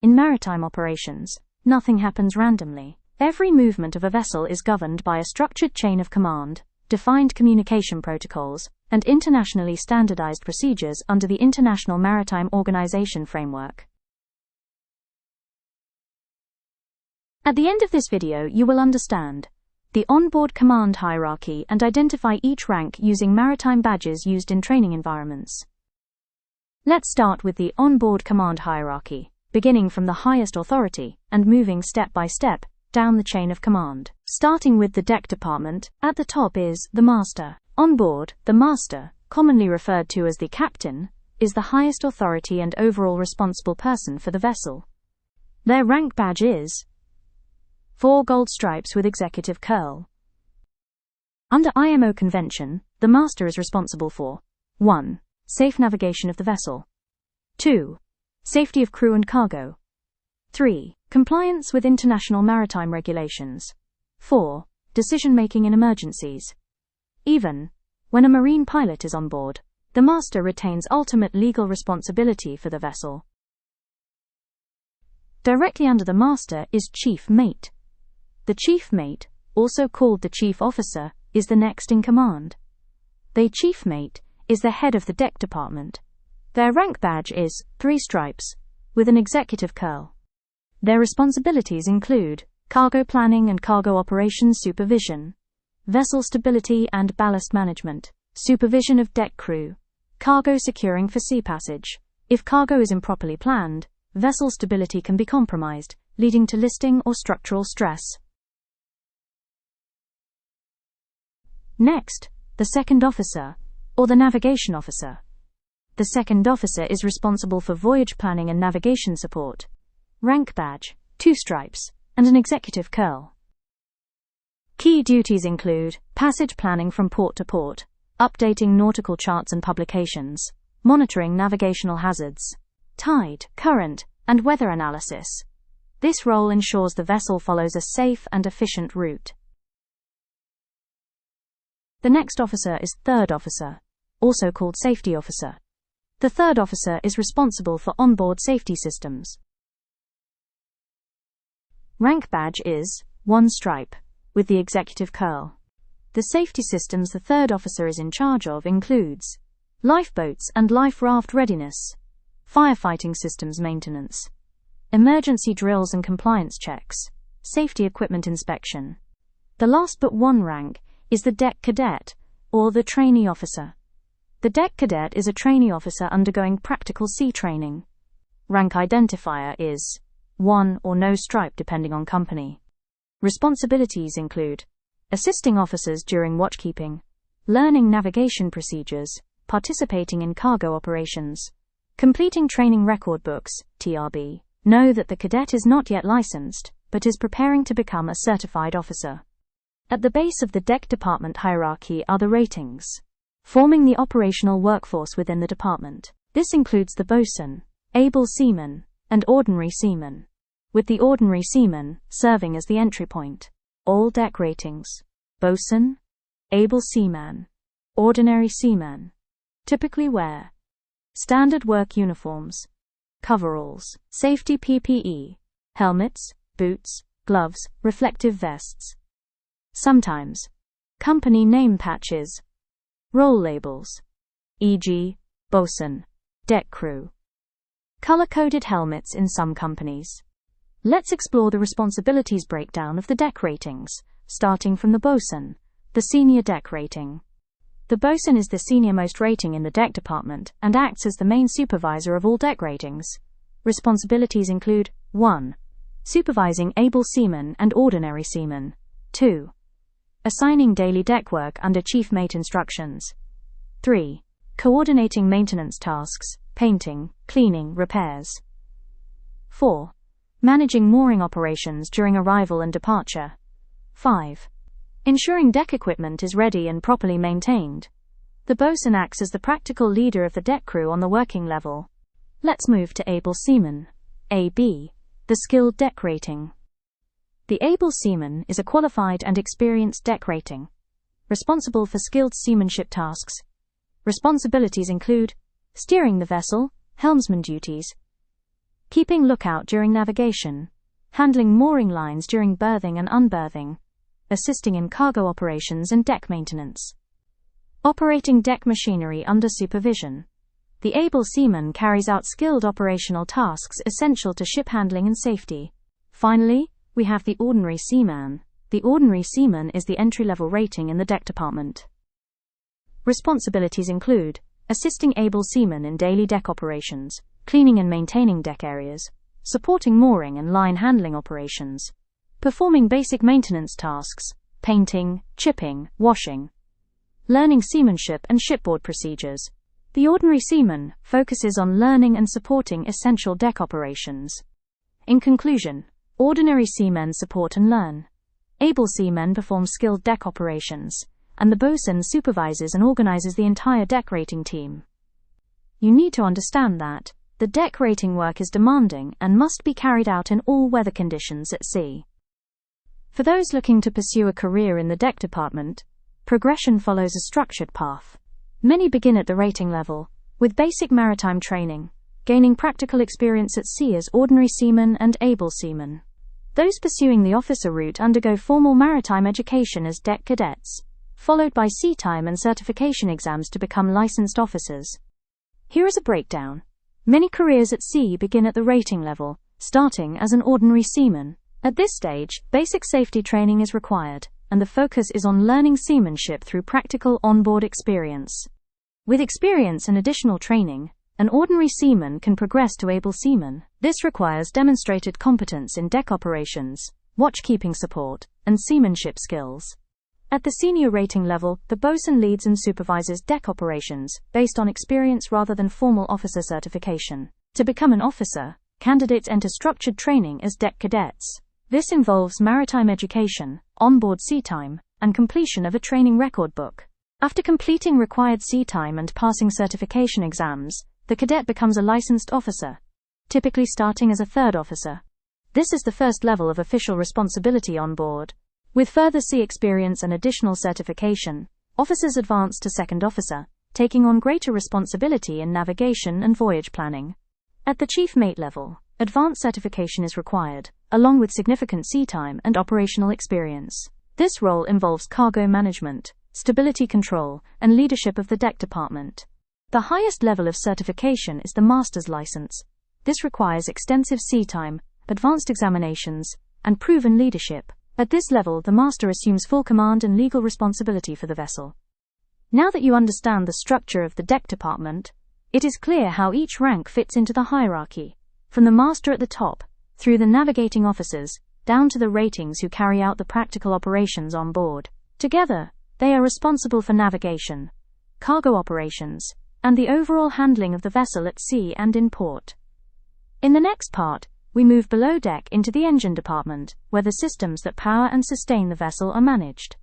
In maritime operations, nothing happens randomly. Every movement of a vessel is governed by a structured chain of command, defined communication protocols, and internationally standardized procedures under the International Maritime Organization framework. At the end of this video, you will understand the onboard command hierarchy and identify each rank using maritime badges used in training environments. Let's start with the onboard command hierarchy, beginning from the highest authority and moving step by step down the chain of command. Starting with the deck department, at the top is the master. On board, the master, commonly referred to as the captain, is the highest authority and overall responsible person for the vessel. Their rank badge is 4 gold stripes with executive curl. Under IMO convention, the master is responsible for 1. Safe navigation of the vessel. 2. Safety of crew and cargo. 3. Compliance with international maritime regulations. 4. Decision-making in emergencies. Even when a marine pilot is on board, the master retains ultimate legal responsibility for the vessel. Directly under the master is chief mate. The chief mate, also called the chief officer, is the next in command. The chief mate is the head of the deck department. Their rank badge is 3 stripes, with an executive curl. Their responsibilities include cargo planning and cargo operations supervision, vessel stability and ballast management, supervision of deck crew, cargo securing for sea passage. If cargo is improperly planned, vessel stability can be compromised, leading to listing or structural stress. Next, the second officer, or the navigation officer. The second officer is responsible for voyage planning and navigation support. Rank badge, 2 stripes, and an executive curl. Key duties include passage planning from port to port, updating nautical charts and publications, monitoring navigational hazards, tide, current, and weather analysis. This role ensures the vessel follows a safe and efficient route. The next officer is third officer, also called safety officer. The third officer is responsible for onboard safety systems. Rank badge is 1 stripe, with the executive curl. The safety systems the third officer is in charge of includes lifeboats and life raft readiness, firefighting systems maintenance, emergency drills and compliance checks, safety equipment inspection. The last but one rank is the deck cadet, or the trainee officer. The deck cadet is a trainee officer undergoing practical sea training. Rank identifier is 1 or no stripe depending on company. Responsibilities include assisting officers during watchkeeping, learning navigation procedures, participating in cargo operations, completing training record books, TRB. Know that the cadet is not yet licensed, but is preparing to become a certified officer. At the base of the deck department hierarchy are the ratings, forming the operational workforce within the department. This includes the bosun, able seaman, and ordinary seaman, with the ordinary seaman serving as the entry point. All deck ratings: bosun, able seaman, ordinary seaman, typically wear standard work uniforms, coveralls, safety PPE, helmets, boots, gloves, reflective vests. Sometimes, company name patches, role labels, e.g., bosun, deck crew. Color-coded helmets in some companies. Let's explore the responsibilities breakdown of the deck ratings, starting from the bosun, the senior deck rating. The bosun is the senior-most rating in the deck department and acts as the main supervisor of all deck ratings. Responsibilities include 1. Supervising able seamen and ordinary seamen. 2. Assigning daily deck work under chief mate instructions. 3. Coordinating maintenance tasks, painting, cleaning, repairs. 4. Managing mooring operations during arrival and departure. 5. Ensuring deck equipment is ready and properly maintained. The bosun acts as the practical leader of the deck crew on the working level. Let's move to able seaman, AB, the skilled deck rating. The able seaman is a qualified and experienced deck rating, responsible for skilled seamanship tasks. Responsibilities include steering the vessel, helmsman duties, keeping lookout during navigation, handling mooring lines during berthing and unberthing, assisting in cargo operations and deck maintenance. Operating deck machinery under supervision. The able seaman carries out skilled operational tasks essential to ship handling and safety. Finally, we have the ordinary seaman. The ordinary seaman is the entry-level rating in the deck department. Responsibilities include assisting able seamen in daily deck operations, cleaning and maintaining deck areas, supporting mooring and line handling operations, performing basic maintenance tasks, painting, chipping, washing, learning seamanship and shipboard procedures. The ordinary seaman focuses on learning and supporting essential deck operations. In conclusion, ordinary seamen support and learn. Able seamen perform skilled deck operations, and the bosun supervises and organizes the entire deck rating team. You need to understand that the deck rating work is demanding and must be carried out in all weather conditions at sea. For those looking to pursue a career in the deck department, progression follows a structured path. Many begin at the rating level, with basic maritime training, gaining practical experience at sea as ordinary seamen and able seamen. Those pursuing the officer route undergo formal maritime education as deck cadets, followed by sea time and certification exams to become licensed officers. Here is a breakdown. Many careers at sea begin at the rating level, starting as an ordinary seaman. At this stage, basic safety training is required, and the focus is on learning seamanship through practical onboard experience. With experience and additional training, an ordinary seaman can progress to able seaman. This requires demonstrated competence in deck operations, watchkeeping support, and seamanship skills. At the senior rating level, the bosun leads and supervises deck operations, based on experience rather than formal officer certification. To become an officer, candidates enter structured training as deck cadets. This involves maritime education, onboard sea time, and completion of a training record book. After completing required sea time and passing certification exams, the cadet becomes a licensed officer, typically starting as a third officer. This is the first level of official responsibility on board. With further sea experience and additional certification, officers advance to second officer, taking on greater responsibility in navigation and voyage planning. At the chief mate level, advanced certification is required, along with significant sea time and operational experience. This role involves cargo management, stability control, and leadership of the deck department. The highest level of certification is the master's license. This requires extensive sea time, advanced examinations, and proven leadership. At this level, the master assumes full command and legal responsibility for the vessel. Now that you understand the structure of the deck department, it is clear how each rank fits into the hierarchy, from the master at the top, through the navigating officers, down to the ratings who carry out the practical operations on board. Together, they are responsible for navigation, cargo operations, and the overall handling of the vessel at sea and in port. In the next part, we move below deck into the engine department, where the systems that power and sustain the vessel are managed.